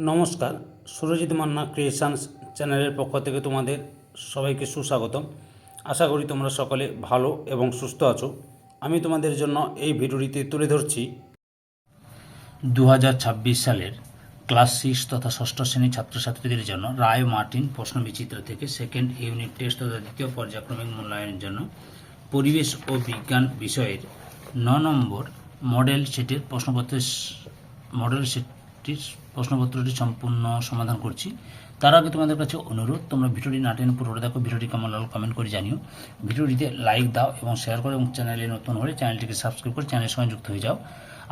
নমস্কার, সুরজিৎ মান্না ক্রিয়েশনস চ্যানেলের পক্ষ থেকে তোমাদের সবাইকে সুস্বাগতম। আশা করি তোমরা সকলে ভালো এবং সুস্থ আছো। আমি তোমাদের জন্য এই ভিডিওটিতে তুলে ধরছি 2026 সালের ক্লাস 6 তথা ষষ্ঠ শ্রেণীর ছাত্রছাত্রীদের জন্য রায় মার্টিন প্রশ্নবিচিত্র থেকে সেকেন্ড ইউনিট টেস্ট তথা দ্বিতীয় পর্যায়ক্রমিক মূল্যায়নের জন্য পরিবেশ ও বিজ্ঞান বিষয়ের 9 নম্বর মডেল সেটের প্রশ্নপত্রটি সম্পূর্ণ সমাধান করছি। তার আগে তোমাদের কাছে অনুরোধ, তোমরা ভিডিওটি না টেনে পুরোটা দেখো। ভিডিওটি কেমন লাগলো কমেন্ট করে জানিও। ভিডিওটিতে লাইক দাও এবং শেয়ার করো, এবং চ্যানেলে নতুন হলে চ্যানেলটিকে সাবস্ক্রাইব করে চ্যানেলের সঙ্গে যুক্ত হয়ে যাও।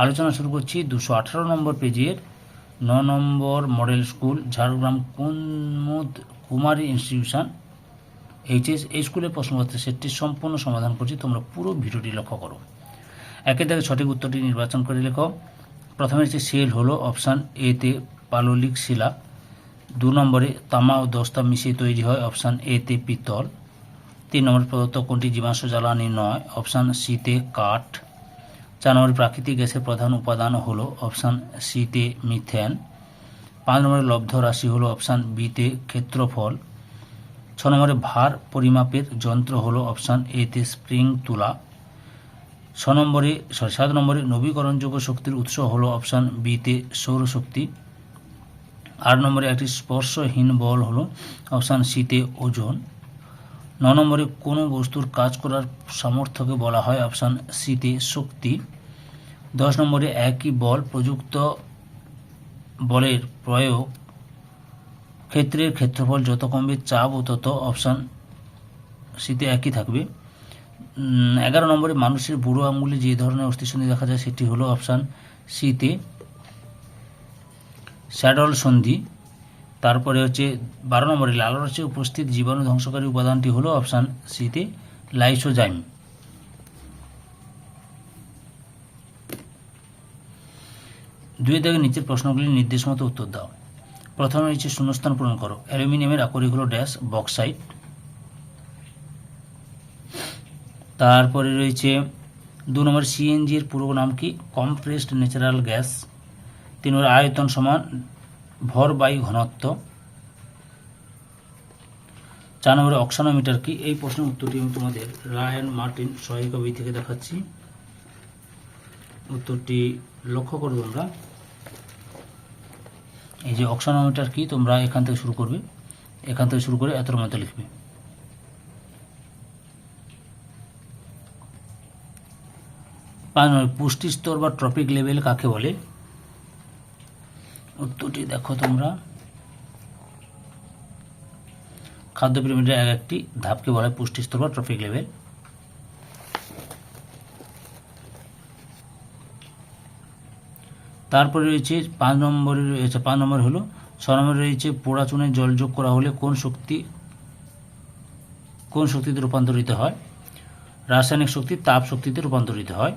আলোচনা শুরু করছি 218 নম্বর পেজের 9 নম্বর মডেল স্কুল ঝাড়গ্রাম কুমারী ইনস্টিটিউশন এইচএস এই স্কুলের প্রশ্নপত্রের সেটটি সম্পূর্ণ সমাধান করছি। তোমরা পুরো ভিডিওটি লক্ষ্য করো। একে থেকে সঠিক উত্তরটি নির্বাচন করে লেখো। প্রথমে হচ্ছে সেল হলো অপশান এতে পাললিক শিলা। 2 নম্বরে তামা ও দস্তা মিশিয়ে তৈরি হয় অপশান এতে পিতল। 3 নম্বরে প্রদত্ত কোনটি জীবাশ্ম জ্বালানি নয় অপশান সিতে কাঠ। 4 নম্বরে প্রাকৃতিক গ্যাসের প্রধান উপাদান হলো অপশান সিতে মিথেন। 5 নম্বরে লব্ধ রাশি হলো অপশান বিতে ক্ষেত্রফল। 6 নম্বরে ভার পরিমাপের যন্ত্র হলো অপশান এতে স্প্রিং তুলা। 7 নম্বরে নবীকরণযোগ্য শক্তির উৎস হলো অপশান বিতে সৌরশক্তি। 8 নম্বরে একটি স্পর্শহীন বল হলো অপশান সিতে ওজন। 9 নম্বরে কোনো বস্তুর কাজ করার সামর্থ্যকে বলা হয় অপশান সিতে শক্তি। 10 নম্বরে একই বল প্রযুক্ত বলের প্রয়োগ ক্ষেত্রের ক্ষেত্রফল যত কমবে চাপও তত অপশান সিতে একই থাকবে। 11 নম্বরে মানুষের বুড়ো আঙুলে যে ধরনের অস্থিসন্ধি দেখা যায় সেটি হলো অপশান সিতে স্যাডল সন্ধি। তারপরে হচ্ছে 12 নম্বরে লালারসে উপস্থিত জীবাণু ধ্বংসকারী উপাদানটি হলো অপশান সিতে লাইসোজাইম। দুই থেকে নিচের প্রশ্নগুলির নির্দেশ মতো উত্তর দাও। প্রথমে হচ্ছে শূন্যস্থান পূরণ করো। অ্যালুমিনিয়ামের আকরিক হলো ড্যাশ বক্সাইট। তারপরে রয়েছে 2 নম্বর সিএনজি এর পুরো নাম কি? Compressed natural gas. 3 নম্বর আয়তন সমান ভর বাই ঘনত্ব। 4 নম্বরে অক্সানোমিটার কি? এই প্রশ্নের উত্তরটি আমি তোমাদের রায় অ্যান্ড মার্টিন সহায়িকা বই থেকে দেখাচ্ছি। উত্তরটি লক্ষ্য করো তোমরা। এই যে অক্সানোমিটার কি, তোমরা এখান থেকে শুরু করবে, এখান থেকে শুরু করে এতর মধ্যে লিখবে। 5 নম্বর পুষ্টি স্তর বা ট্রপিক লেভেল কাকে বলে? উত্তরটি দেখো তোমরা। খাদ্য পিরামিডের এক একটি ধাপকে বলা হয় পুষ্টি স্তর বা ট্রপিক লেভেল। তারপরে রয়েছে 5 নম্বরে রয়েছে 5 নম্বর হলো 6 নম্বরে রয়েছে পোড়া চুনে জল যোগ করা হলে কোন শক্তিতে রূপান্তরিত হয়? রাসায়নিক শক্তি তাপ শক্তিতে রূপান্তরিত হয়।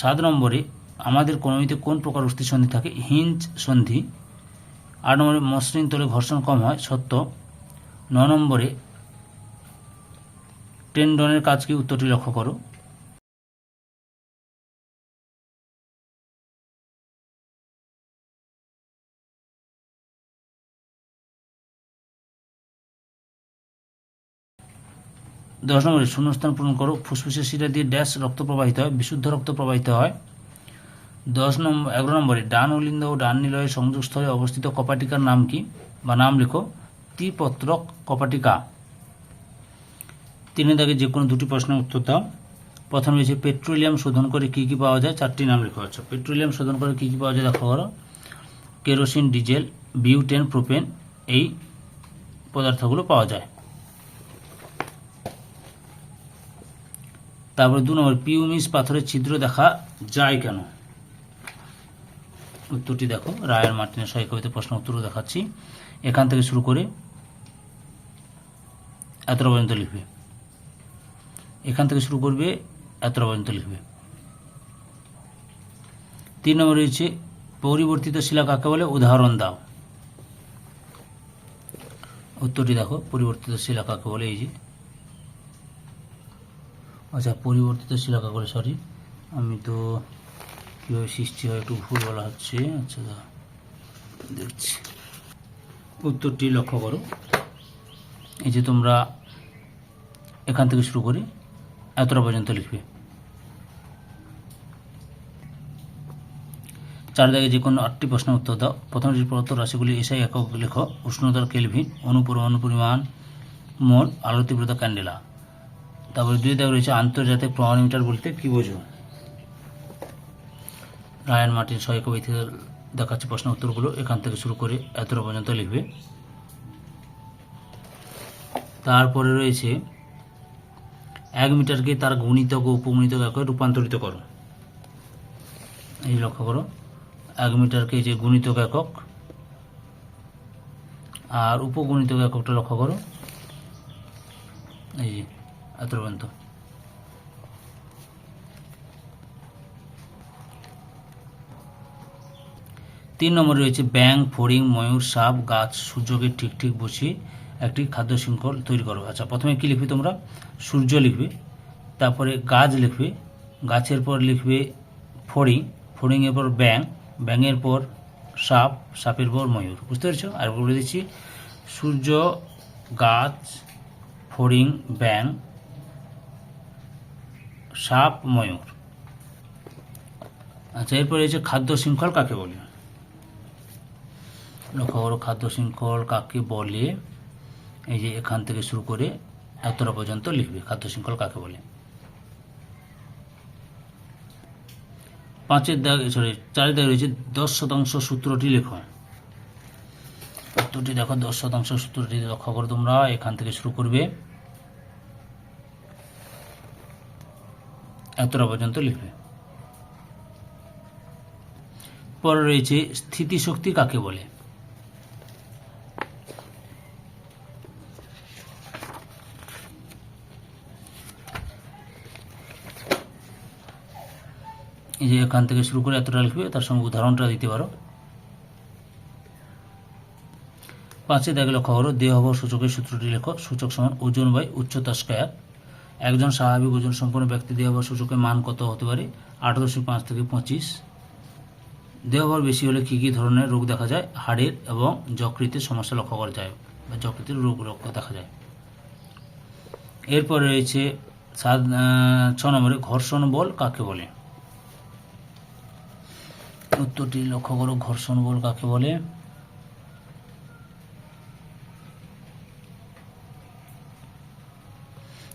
7 নম্বরে আমাদের কণিতে কোন প্রকার অস্থিসন্ধি থাকে? হিঞ্জ সন্ধি। 8 নম্বরে মসৃণ তলে ঘর্ষণ কম হয়, সত্য। 9 নম্বরে টেন্ডনের কাজ কি? উত্তরটি লক্ষ্য করো। দশ নম্বরে শূন্যস্থান পূরণ করো। ফুসফুসের শিরা দিয়ে ড্যাশ রক্ত প্রবাহিত হয়? বিশুদ্ধ রক্ত প্রবাহিত হয়। 11 নম্বরে ডান অলিন্দ ও ডান নিলয়ের সংযোগস্থলে অবস্থিত কপাটিকার নাম কি বা নাম লেখো? ত্রিপত্রক কপাটিকা। 3 দাগে যে কোনো দুটি প্রশ্নের উত্তর দাও। প্রথম রয়েছে পেট্রোলিয়াম শোধন করে কি কি পাওয়া যায়? 4টি নাম লেখা আছে। পেট্রোলিয়াম শোধন করে কি কি পাওয়া যায় দেখো করো। কেরোসিন, ডিজেল, বিউটেন, প্রোপেন এই পদার্থগুলো পাওয়া যায়। তারপরে 2 নম্বর পিউমিস পাথরের ছিদ্র দেখা যায় কেন? উত্তরটি দেখো। রায় আর মার্টিনের সহায়িকা প্রশ্ন উত্তরও দেখাচ্ছি। এখান থেকে শুরু করে এতটা পর্যন্ত লিখবে। এখান থেকে শুরু করবে, এতটা পর্যন্ত লিখবে। 3 নম্বর রয়েছে পরিবর্তিত শিলা কাকে বলে? উদাহরণ দাও। উত্তরটি দেখো। পরিবর্তিত শিলা কাকে বলে? এই যে আচ্ছা, পরিবর্তিত শিলা কাকে বলে, সরি আমি তো কীভাবে সৃষ্টি হয় একটু ভুল বলা হচ্ছে। আচ্ছা দেখছি, উত্তরটি লক্ষ্য করো। এই যে তোমরা এখান থেকে শুরু করে এতটা পর্যন্ত লিখবে। 4 দাগে যে কোনো 8টি প্রশ্নের উত্তর দাও। প্রথমটির প্রদত্ত রাশিগুলি এসআই একক লেখো। উষ্ণতার কেলভিন, অনুপরমাণু পরিমাণ, মোল, আলোর তীব্রতা ক্যান্ডেলা। তারপরে 2 দাগে রয়েছে আন্তর্জাতিক প্রমাণমিটার বলতে কী বোঝো। রায়ান মার্টিন সহায়ক বই থেকে দেখাচ্ছে প্রশ্নের উত্তরগুলো, এখান থেকে শুরু করে এতটা পর্যন্ত লিখবে। তারপরে রয়েছে 1 মিটারকে তার গুণিতক ও উপগুণিতক এককে রূপান্তরিত করো। এই লক্ষ্য করো, 1 মিটারকে যে গুণিতক একক আর উপগুণিতক এককটা লক্ষ্য করো, এই যে এত পর্যন্ত। তিন নম্বরে রয়েছে ব্যাঙ, ফড়িং, ময়ূর, সাপ, গাছ, সূর্যকে ঠিক ঠিক বসিয়ে একটি খাদ্য শৃঙ্খল তৈরি করো। আচ্ছা, প্রথমে কি লিখবে তোমরা? সূর্য লিখবে, তারপরে গাছ লিখবে, গাছের পর লিখবে ফড়িং, ফড়িংয়ের পর ব্যাঙ, ব্যাঙের পর সাপ, সাপের পর ময়ূর। বুঝতে পেরেছো? আর বলে দিচ্ছি, সূর্য, গাছ, ফড়িং, ব্যাঙ, সাপ, ময়ূর। আচ্ছা, এরপর রয়েছে খাদ্য শৃঙ্খল কাকে বলে। লক্ষ্য করো, খাদ্য শৃঙ্খল কাকে বলে। এই যে এখান থেকে শুরু করে এতটা পর্যন্ত লিখবে খাদ্য শৃঙ্খল কাকে বলে। 4 দাগে রয়েছে 10% সূত্রটি লেখো। উত্তরটি দেখো, 10% সূত্রটি লক্ষ্য করো তোমরা, এখান থেকে শুরু করবে এতটা পর্যন্ত লিখবে। পরে রয়েছে স্থিতিশক্তি কাকে বলে। এই যে এখান থেকে শুরু করে এতটা লিখবে, তার সঙ্গে উদাহরণটা দিতে পারো। 5 দাগে লক্ষ্য করো, দেহবল সূচকের সূত্রটি লেখো। সূচক সমান ওজন বাই উচ্চতা স্কয়ার। একজন স্বাভাবিক ওজন সম্পন্ন ব্যক্তি দেহবল সূচকের মান কত হতে পারে? 8.5 থেকে 25। দেহবল বেশি হলে কী কী ধরনের রোগ দেখা যায়? হাড়ের এবং যকৃতের সমস্যা লক্ষ্য করা যায়, বা যকৃতের রোগ দেখা যায়। এরপরে রয়েছে 6 নম্বরে ঘর্ষণ বল কাকে বলে। উত্তরটি লক্ষ্য করো, ঘর্ষণ বল কাকে বলে।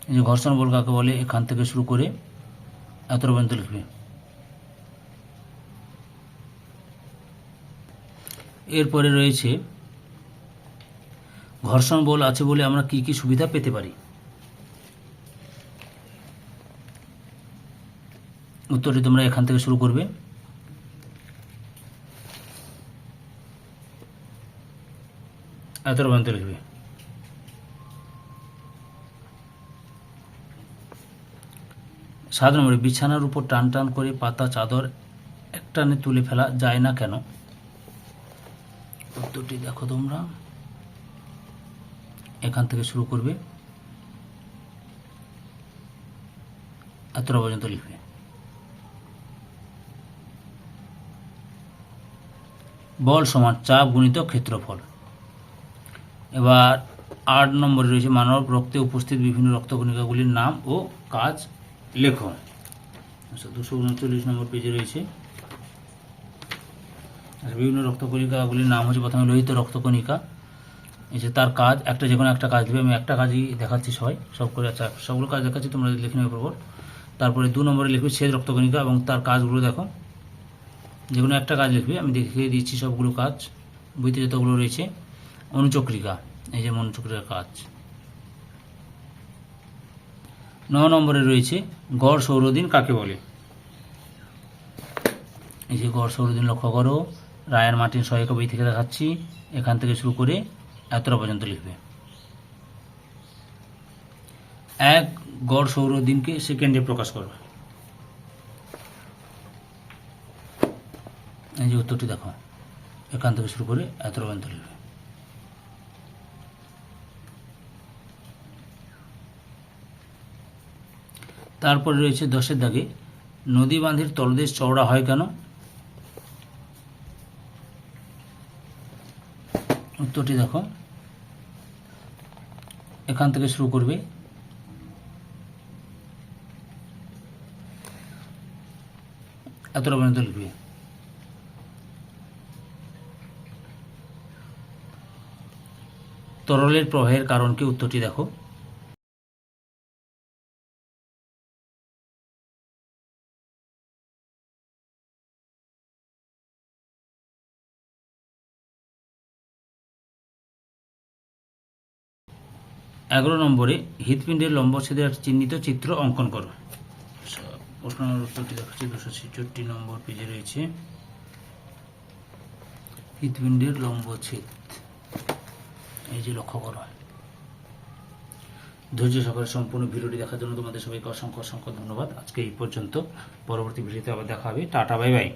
এই যে ঘর্ষণ বল কাকে বলে, এখান থেকে শুরু করে এত পর্যন্ত লিখবে। এরপরে রয়েছে ঘর্ষণ বল আছে বলে আমরা কি কি সুবিধা পেতে পারি। উত্তরটি তোমরা এখান থেকে শুরু করবে, এত পর্যন্ত লিখবে। সাধারণ বিছানার উপর টান টান করে পাতা চাদর একটানে তুলে ফেলা যায় না কেন। উত্তরটি দেখো তোমরা, এখান থেকে শুরু করবে এতটা পর্যন্ত লিখবে। বল সমান চাপ গুণিত ক্ষেত্রফল। এবার 8 নম্বরে রয়েছে মানব রক্তে উপস্থিত বিভিন্ন রক্তকণিকাগুলির নাম ও কাজ লেখো। আচ্ছা, 239 নম্বর পেজে রয়েছে। বিভিন্ন রক্তকণিকাগুলির নাম হচ্ছে, প্রথমে লোহিত রক্তকণিকা। এই যে তার কাজ, একটা যে কোনো একটা কাজ দেবে, আমি একটা কাজই দেখাচ্ছি সব করে। আচ্ছা, সবগুলো কাজ দেখাচ্ছি, তোমরা লিখে নেবে পরপর। তারপরে 2 নম্বরে লিখবে শ্বেত রক্তকণিকা এবং তার কাজগুলো দেখো, যে কোনো একটা কাজ লিখবে, আমি দেখিয়ে দিচ্ছি সবগুলো কাজ, বইতে যতগুলো রয়েছে। অনুচক্রিকা, এই যে অনুচক্রিকার কাজ। 9 নম্বরে রয়েছে গড় সৌরদিন কাকে বলে। এই যে গড় সৌরদিন লক্ষ্য করো, রায়ান মার্টিন সহায়ক বই থেকে দেখাচ্ছি, এখান থেকে শুরু করে এতটা পর্যন্ত লিখবে। 1 গড় সৌরদিনকে সেকেন্ডে প্রকাশ করো। এই যে উত্তরটি দেখো, এখান থেকে শুরু করে এতটা পর্যন্ত লিখবে। তারপরে রয়েছে 10 দাগে নদী বাঁধের তলদেশ চওড়া হয় কেন। উত্তরটি দেখো, এখান থেকে শুরু করবে, এতটা পর্যন্ত লিখবে। তরলের প্রবাহের কারণ কি? উত্তরটি দেখো, এগারো নম্বরে হৃৎপিণ্ডের লম্বচ্ছেদের একটি চিহ্নিত চিত্র অঙ্কন করো। প্রশ্নের উত্তরটি দেখাচ্ছি, 266 নম্বর পেজে রয়েছে। হৃৎপিণ্ডের লম্বচ্ছেদ, এই যে লক্ষ্য করো। ধৈর্য সহকারে সম্পূর্ণ ভিডিওটি দেখার জন্য তোমাদের সবাইকে অসংখ্য অসংখ্য ধন্যবাদ। আজকে এই পর্যন্ত, পরবর্তী ভিডিওতে আবার দেখা হবে। Tata, bye bye.